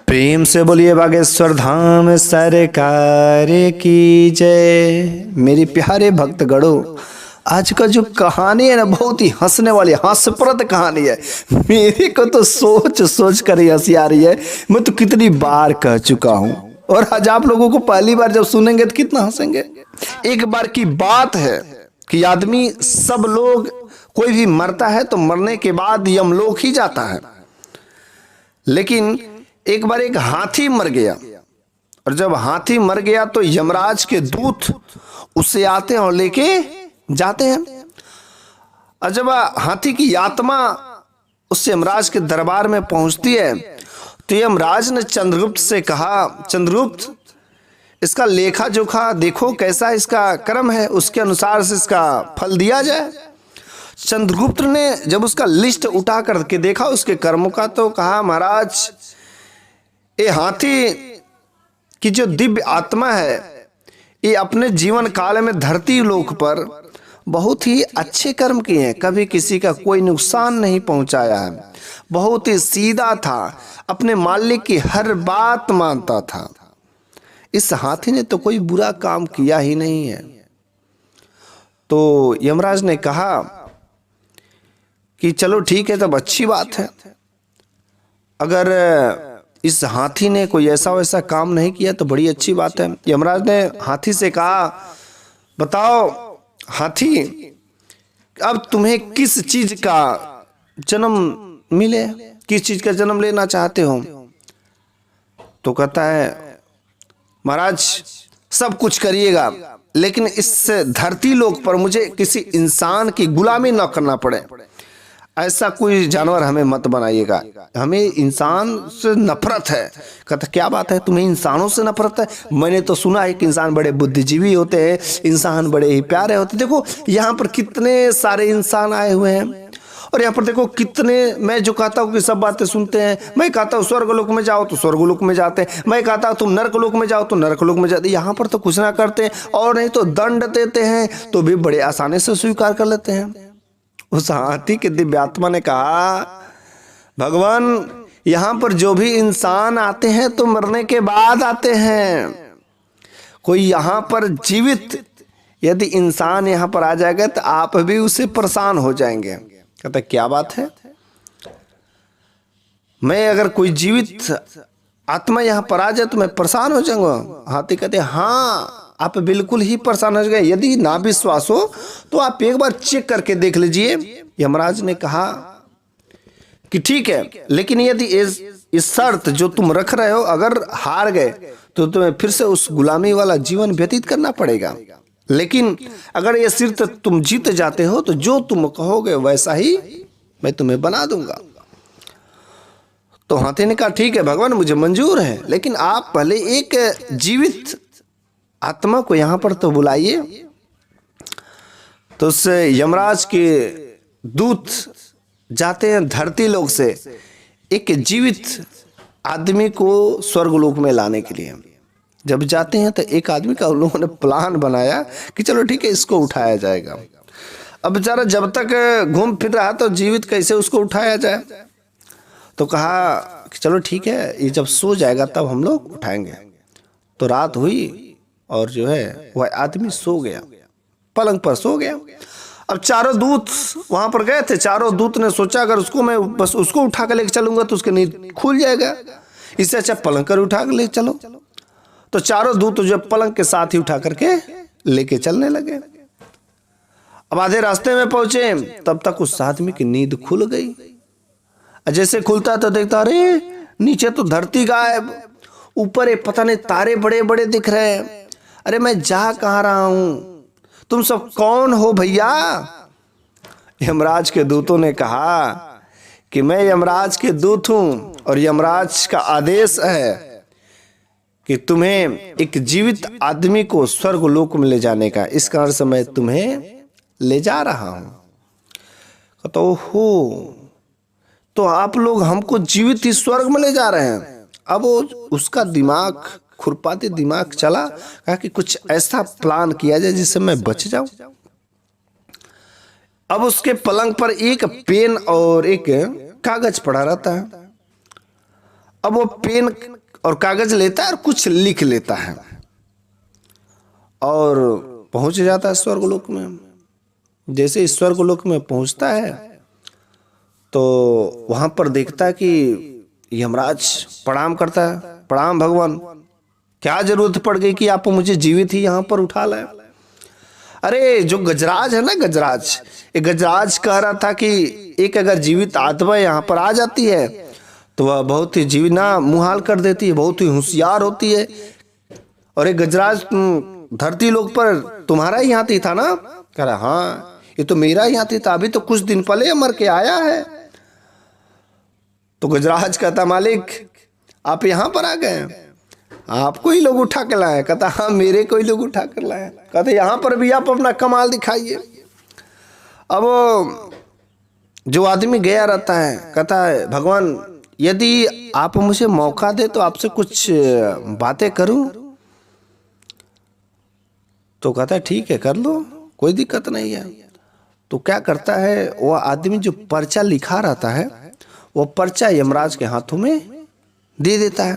प्रेम से बोलिए बागेश्वर धाम सरकार की जय। मेरे प्यारे भक्त गणों, आज का जो कहानी है ना, बहुत ही हंसने वाली हास्यप्रद कहानी है। मेरे को तो सोच सोच कर ही हंसी आ रही है। मैं तो कितनी बार कह चुका हूँ, और आज आप लोगों को पहली बार जब सुनेंगे तो कितना हंसेंगे। एक बार की बात है कि आदमी, सब लोग, कोई भी मरता है तो मरने के बाद यमलोक ही जाता है। लेकिन एक बार एक हाथी मर गया, और जब हाथी मर गया तो यमराज के दूत उससे आते हैं और लेके जाते हैं। और जब हाथी की आत्मा उस यमराज के दरबार में पहुंचती है तो यमराज ने चंद्रगुप्त से कहा, चंद्रगुप्त, इसका लेखा जोखा देखो, कैसा इसका कर्म है, उसके अनुसार से इसका फल दिया जाए। चंद्रगुप्त ने जब उसका लिस्ट उठा करके देखा उसके कर्मों का, तो कहा, महाराज, ये हाथी की जो दिव्य आत्मा है, ये अपने जीवन काल में धरती लोक पर बहुत ही अच्छे कर्म किए हैं, कभी किसी का कोई नुकसान नहीं पहुंचाया है, बहुत ही सीधा था, अपने मालिक की हर बात मानता था। इस हाथी ने तो कोई बुरा काम किया ही नहीं है। तो यमराज ने कहा कि चलो ठीक है, तब अच्छी बात है। अगर इस हाथी ने कोई ऐसा वैसा काम नहीं किया तो बड़ी अच्छी बात है। यमराज ने हाथी से कहा, बताओ हाथी, अब तुम्हें किस चीज का जन्म मिले, किस चीज का जन्म लेना चाहते हो? तो कहता है, महाराज, सब कुछ करिएगा, लेकिन इस धरती लोक पर मुझे किसी इंसान की गुलामी न करना पड़े। ऐसा कोई जानवर हमें मत बनाइएगा, हमें इंसान से नफरत है। कहता, क्या बात है, तुम्हें इंसानों से नफरत है? मैंने तो सुना है कि इंसान बड़े बुद्धिजीवी होते हैं, इंसान बड़े ही प्यारे होते हैं। देखो यहाँ पर कितने सारे इंसान आए हुए हैं, और यहाँ पर देखो कितने, मैं जो कहता हूँ कि सब बातें सुनते हैं। मैं कहता हूँ स्वर्गलोक में जाओ तो स्वर्गलोक में जाते हैं, मैं कहता हूँ तुम नरकलोक में जाओ तो नरकलोक में जाते। यहाँ पर तो कुछ ना करते हैं, और नहीं तो दंड देते हैं तो भी बड़े आसानी से स्वीकार कर लेते हैं। उस हाथी के दिव्य आत्मा ने कहा, भगवान, यहाँ पर जो भी इंसान आते हैं तो मरने के बाद आते हैं। कोई यहाँ पर जीवित यदि इंसान यहाँ पर आ जाएगा तो आप भी उससे परेशान हो जाएंगे। कहता, क्या बात है, मैं अगर कोई जीवित आत्मा यहाँ पर आ जाए तो मैं परेशान हो जाऊंगा? हाथी कहते, हाँ, आप बिल्कुल ही परेशान हो गए। यदि ना विश्वास हो तो आप एक बार चेक करके देख लीजिए। यमराज ने कहा कि ठीक है, लेकिन यदि इस शर्त जो तुम रख रहे हो, अगर हार गए तो तुम्हें फिर से उस गुलामी वाला जीवन व्यतीत करना पड़ेगा। लेकिन अगर ये शर्त तुम जीत जाते हो तो जो तुम कहोगे वैसा ही मैं तुम्हें बना दूंगा। तो हाथी ने कहा, ठीक है भगवान, मुझे मंजूर है, लेकिन आप पहले एक जीवित आत्मा को यहां पर तो बुलाइए। तो उस यमराज के दूत जाते हैं धरती लोक से एक जीवित आदमी को स्वर्गलोक में लाने के लिए। जब जाते हैं तो एक आदमी का उन लोगों ने प्लान बनाया कि चलो ठीक है, इसको उठाया जाएगा। अब बेचारा जब तक घूम फिर रहा तो जीवित कैसे उसको उठाया जाए? तो कहा कि चलो ठीक है, ये जब सो जाएगा तब हम लोग उठाएंगे। तो रात हुई और जो है वह आदमी सो गया, पलंग पर सो गया। अब चारों दूत वहां पर गए थे। चारों दूत ने सोचा, अगर उसको मैं बस उसको उठा कर लेके चलूंगा तो उसकी नींद खुल जाएगा, इससे अच्छा पलंग कर उठा कर ले चलो। तो चारों दूत जो पलंग के साथ ही उठा करके लेके चलने लगे। अब आधे रास्ते में पहुंचे तब तक उस आदमी की नींद खुल गई। जैसे खुलता तो देखता, अरे नीचे तो धरती गायब, ऊपर पता नहीं तारे बड़े बड़े दिख रहे हैं। अरे मैं जा कहाँ रहा हूं? तुम सब कौन हो भैया? यमराज के दूतों ने कहा कि मैं यमराज के दूत हूं, और यमराज का आदेश है कि तुम्हें एक जीवित आदमी को स्वर्गलोक में ले जाने का, इस कारण से मैं तुम्हें ले जा रहा हूं। तो हो, तो आप लोग हमको जीवित ही स्वर्ग में ले जा रहे हैं? अब उसका दिमाग, खुरपाती दिमाग चला। कहा कि कुछ ऐसा प्लान किया जाए जिससे मैं बच जाऊं। अब उसके पलंग पर एक पेन और एक कागज पड़ा रहता है। अब वो पेन और कागज लेता है और कुछ लिख लेता है और पहुंच जाता है स्वर्गलोक में। जैसे इस स्वर्गलोक में पहुंचता है तो वहां पर देखता है कि यमराज प्रणाम करता है। प्रणाम भगवान, क्या जरूरत पड़ गई कि आप मुझे जीवित ही यहाँ पर उठा लाए। अरे जो गजराज है ना, गजराज, ये गजराज कह रहा था कि एक अगर जीवित आत्मा यहाँ पर आ जाती है तो वह बहुत ही जीवना मुहाल कर देती है, बहुत ही होशियार होती है। और ये गजराज धरती लोक पर तुम्हारा ही हाथी था ना? कह रहा हाँ, ये तो मेरा ही हाथी था, अभी तो कुछ दिन पहले मर के आया है। तो गजराज कहता मालिक आप यहाँ पर आ गए, आपको ही लोग उठा के लाए? कहता हाँ मेरे को ही लोग उठा कर लाए। कहते यहाँ पर भी आप अपना कमाल दिखाइए। अब जो आदमी गया रहता है कहता है भगवान यदि आप मुझे मौका दे तो आपसे कुछ बातें करूं। तो कहता है ठीक है कर लो, कोई दिक्कत नहीं है। तो क्या करता है वह आदमी जो पर्चा लिखा रहता है वो पर्चा यमराज के हाथों में दे देता है।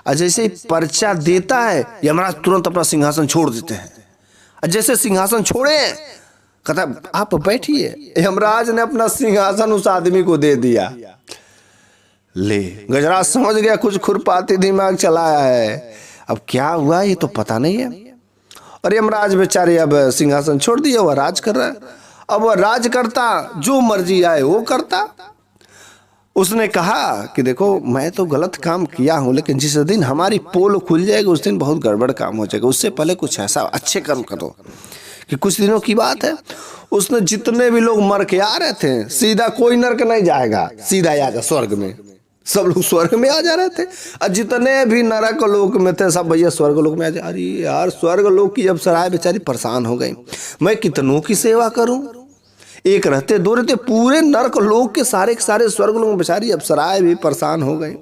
और जैसे ही पर्चा देता है यमराज तुरंत अपना सिंहासन छोड़ देते हैं। और जैसे सिंहासन छोड़े कहता आप बैठिए। यमराज ने अपना सिंहासन उस आदमी को दे दिया। ले गजराज समझ गया कुछ खुरपाती दिमाग चलाया है, अब क्या हुआ ये तो पता नहीं है। और यमराज बेचारे अब सिंहासन छोड़ दिया, वह राज कर रहा है। अब वह राज करता, जो मर्जी आए वो करता। उसने कहा कि देखो मैं तो गलत काम किया हूं, लेकिन जिस दिन हमारी पोल खुल जाएगी उस दिन बहुत गड़बड़ काम हो जाएगा। उससे पहले कुछ ऐसा अच्छे कर्म करो। कि कुछ दिनों की बात है, उसने जितने भी लोग मर के आ रहे थे सीधा कोई नरक नहीं जाएगा, सीधा आएगा स्वर्ग में। सब लोग स्वर्ग में आ जा रहे थे और जितने भी नरक लोक में थे सब भैया स्वर्ग लोक में आ जा। अरे यार स्वर्ग लोक की अप्सराएं बेचारी परेशान हो गई, मैं कितनों की सेवा करूं। एक रहते दो रहते, पूरे नरक लोक के सारे स्वर्ग लोक में बेचारी अप्सराएं भी परेशान हो गई।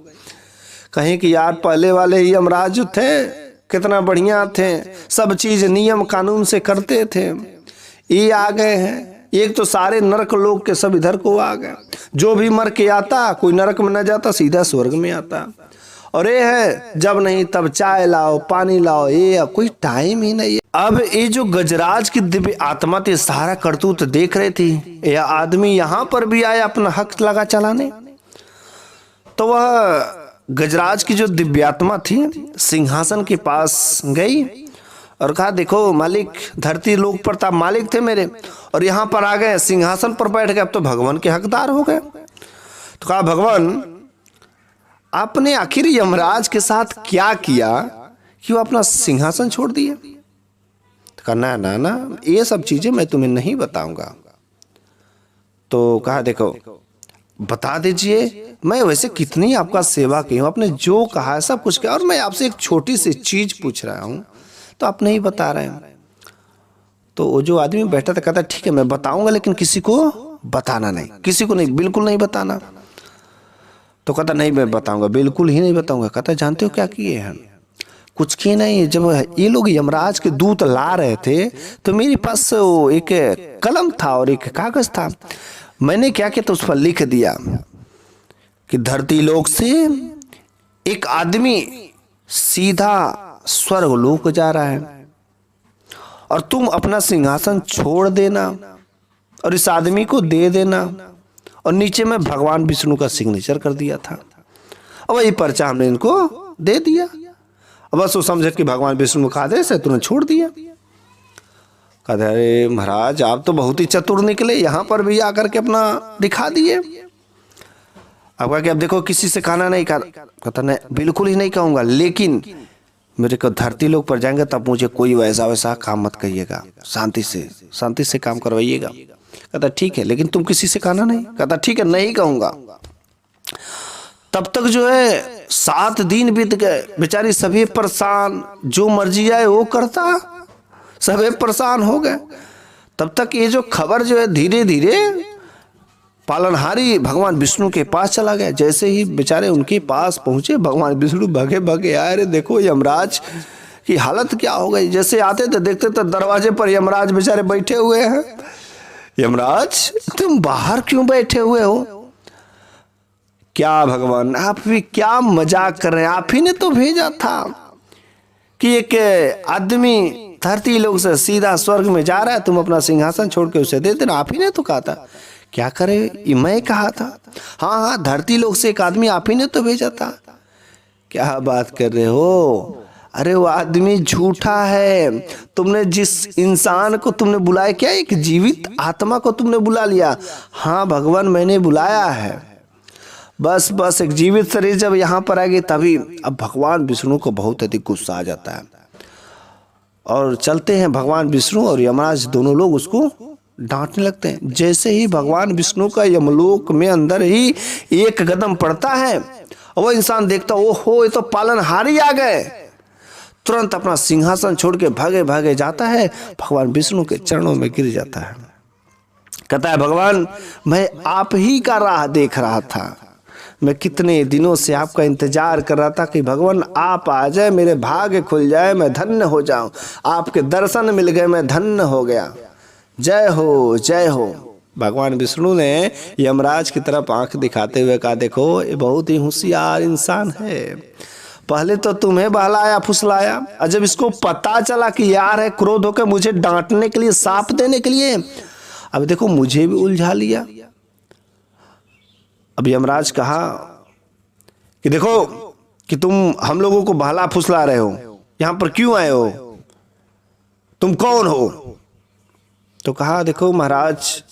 कहीं कि यार पहले वाले ही यमराज जो थे कितना बढ़िया थे, सब चीज नियम कानून से करते थे। ये आ गए हैं, एक तो सारे नरक लोक के सब इधर को आ गए। जो भी मर के आता कोई नरक में न जाता, सीधा स्वर्ग में आता। और ये है जब नहीं तब चाय लाओ पानी लाओ, ये कोई टाइम ही नहीं है। अब ये जो गजराज की दिव्य आत्मा थी सारा करतूत देख रही थी, यह आदमी यहाँ पर भी आया अपना हक लगा चलाने। तो वह गजराज की जो दिव्यात्मा थी सिंहासन के पास गई और कहा देखो मालिक, धरती लोक पर था मालिक थे मेरे और यहाँ पर आ गए सिंहासन पर बैठ गए, अब तो भगवान के हकदार हो गए। तो कहा भगवान आपने आखिर यमराज के साथ क्या किया कि वो अपना सिंहासन छोड़ दिए? तो कहा ना ना ना ये सब चीजें मैं तुम्हें नहीं बताऊंगा। तो कहा देखो बता दीजिए, मैं वैसे कितनी आपका सेवा की हूँ, आपने जो कहा है सब कुछ किया, और मैं आपसे एक छोटी सी चीज पूछ रहा हूँ तो आप नहीं बता रहे हैं। तो वो जो आदमी बैठा था कहता ठीक है मैं बताऊंगा, लेकिन किसी को बताना नहीं, किसी को नहीं, बिल्कुल नहीं बताना। तो कहता नहीं मैं बताऊंगा, बिल्कुल ही नहीं बताऊंगा। कहता जानते हो क्या किए हैं? कुछ किए नहीं। जब ये लोग यमराज के दूत ला रहे थे तो मेरे पास एक कलम था और एक कागज था, मैंने क्या किया तो उस पर लिख दिया कि धरती लोक से एक आदमी सीधा स्वर्ग लोक जा रहा है और तुम अपना सिंहासन छोड़ देना और इस आदमी को दे देना। और नीचे में भगवान विष्णु का सिग्नेचर कर दिया था और वही पर्चा हमने इनको दे दिया। अब बस वो समझे कि भगवान विष्णु का आदेश है, तुरंत छोड़ दिया। कहते अरे महाराज आप तो बहुत ही चतुर निकले, यहाँ पर भी आकर के अपना दिखा दिए। अब कहा कि अब देखो किसी से कहना नहीं। कहता नहीं बिल्कुल ही नहीं कहूँगा, लेकिन मेरे को धरती लोक पर जाएंगे तब मुझे कोई वैसा काम मत कहिएगा, शांति से काम करवाइएगा। कहता ठीक है, लेकिन तुम किसी से कहना नहीं। कहता ठीक है नहीं कहूँगा। तब तक जो है 7 दिन बीत गए, बेचारी सभी परेशान, जो मर्जी आए वो करता, सभी परेशान हो गए। तब तक ये जो खबर जो है धीरे धीरे पालनहारी भगवान विष्णु के पास चला गया। जैसे ही बेचारे उनके पास पहुंचे भगवान विष्णु भगे भगे आए। अरे देखो यमराज की हालत क्या हो गई। जैसे आते थे देखते थे दरवाजे पर यमराज बेचारे बैठे हुए हैं। यमराज तुम बाहर क्यों बैठे हुए हो, क्या भगवान, आप भी क्या मजाक कर रहे हैं? आप ही ने तो भेजा था कि एक आदमी धरती लोक से सीधा स्वर्ग में जा रहा है, तुम अपना सिंहासन छोड़ के उसे दे देना। आप ही ने तो कहा था। क्या करे, ये मैं कहा था? हाँ हाँ, धरती लोक से एक आदमी आप ही ने तो भेजा था। क्या बात कर रहे हो? अरे वो आदमी झूठा है। तुमने जिस इंसान को तुमने बुलाया, क्या एक जीवित आत्मा को तुमने बुला लिया? हाँ भगवान, मैंने बुलाया है। बस एक जीवित शरीर जब यहाँ पर आएगी तभी। अब भगवान विष्णु को बहुत अधिक गुस्सा आ जाता है और चलते हैं भगवान विष्णु और यमराज दोनों लोग उसको डांटने लगते हैं। जैसे ही भगवान विष्णु का यमलोक में अंदर ही एक कदम पड़ता है, वो इंसान देखता, ओहो ये तो पालनहारी आ गए। तुरंत अपना सिंहासन छोड़ के भागे भागे जाता है, भगवान विष्णु के चरणों में गिर जाता है। कहता है, भगवान मैं आप ही का राह देख रहा था। मैं कितने दिनों से आपका इंतजार कर रहा था कि भगवान आप आ जाए, मेरे भाग्य खुल जाए, मैं धन्य हो जाऊं। आपके दर्शन मिल गए, मैं धन्य हो गया। जय हो जय हो। भगवान विष्णु ने यमराज की तरफ आंख दिखाते हुए कहा, देखो ये बहुत ही होशियार इंसान है। पहले तो तुम्हें बहलाया फुसलाया, और जब इसको पता चला कि यार है, क्रोध होकर मुझे डांटने के लिए, साप देने के लिए, अब देखो मुझे भी उलझा लिया। अब यमराज कहा कि देखो कि तुम हम लोगों को बहला फुसला रहे हो, यहां पर क्यों आए हो, तुम कौन हो? तो कहा, देखो महाराज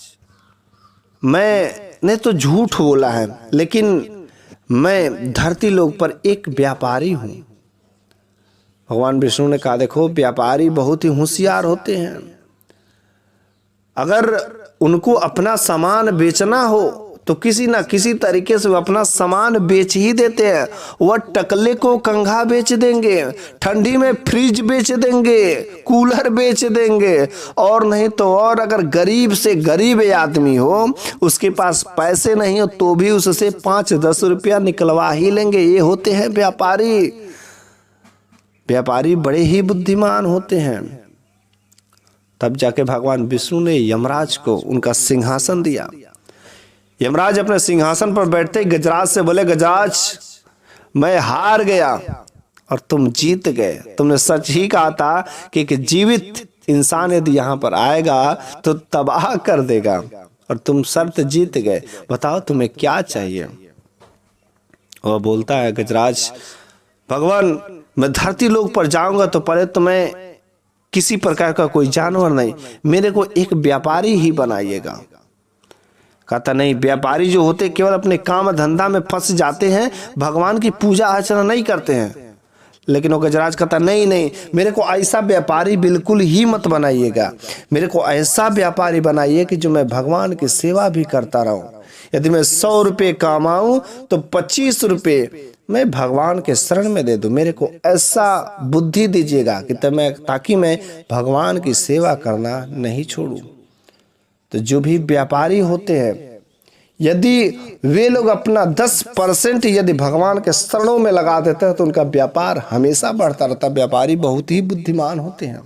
मैंने तो झूठ बोला है, लेकिन मैं धरती लोक पर एक व्यापारी हूं। भगवान विष्णु ने कहा, देखो व्यापारी बहुत ही होशियार होते हैं। अगर उनको अपना सामान बेचना हो तो किसी ना किसी तरीके से वो अपना सामान बेच ही देते हैं। वह टकले को कंघा बेच देंगे, ठंडी में फ्रिज बेच देंगे, कूलर बेच देंगे, और नहीं तो और अगर गरीब से गरीब आदमी हो, उसके पास पैसे नहीं हो, तो भी उससे 5-10 रुपया निकलवा ही लेंगे। ये होते हैं व्यापारी। व्यापारी बड़े ही बुद्धिमान होते हैं। तब जाके भगवान विष्णु ने यमराज को उनका सिंहासन दिया। यमराज अपने सिंहासन पर बैठते ही गजराज से बोले, गजराज मैं हार गया और तुम जीत गए। तुमने सच ही कहा था कि एक जीवित इंसान यदि यहाँ पर आएगा तो तबाह कर देगा, और तुम शर्त जीत गए। बताओ तुम्हें क्या चाहिए? वह बोलता है, गजराज भगवान मैं धरती लोक पर जाऊंगा तो पहले तो मैं किसी प्रकार का कोई जानवर नहीं, मेरे को एक व्यापारी ही बनाइएगा। कहता, नहीं, व्यापारी जो होते केवल अपने काम धंधा में फंस जाते हैं, भगवान की पूजा अर्चना नहीं करते हैं। लेकिन वो गजराज कहता, नहीं, मेरे को ऐसा व्यापारी बिल्कुल ही मत बनाइएगा। मेरे को ऐसा व्यापारी बनाइए कि जो मैं भगवान की सेवा भी करता रहूं। यदि मैं 100 रुपये कमाऊं तो 25 रुपये मैं भगवान के शरण में दे दूं। मेरे को ऐसा बुद्धि दीजिएगा कि ताकि मैं भगवान की सेवा करना नहीं छोड़ूं। तो जो भी व्यापारी होते हैं, यदि वे लोग अपना 10% यदि भगवान के शरणों में लगा देते हैं तो उनका व्यापार हमेशा बढ़ता रहता है। व्यापारी बहुत ही बुद्धिमान होते हैं।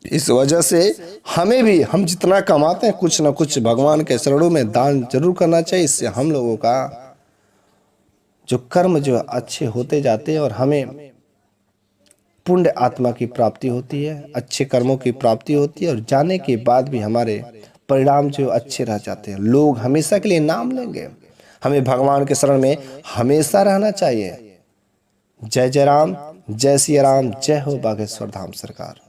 इस वजह से हमें भी, हम जितना कमाते हैं, कुछ ना कुछ भगवान के शरणों में दान जरूर करना चाहिए। इससे हम लोगों का जो कर्म जो अच्छे होते जाते हैं और हमें पुण्य आत्मा की प्राप्ति होती है, अच्छे कर्मों की प्राप्ति होती है, और जाने के बाद भी हमारे परिणाम जो अच्छे रह जाते हैं। लोग हमेशा के लिए नाम लेंगे। हमें भगवान के शरण में हमेशा रहना चाहिए। जय जय राम, जय सिया राम, जय हो बागेश्वर धाम सरकार।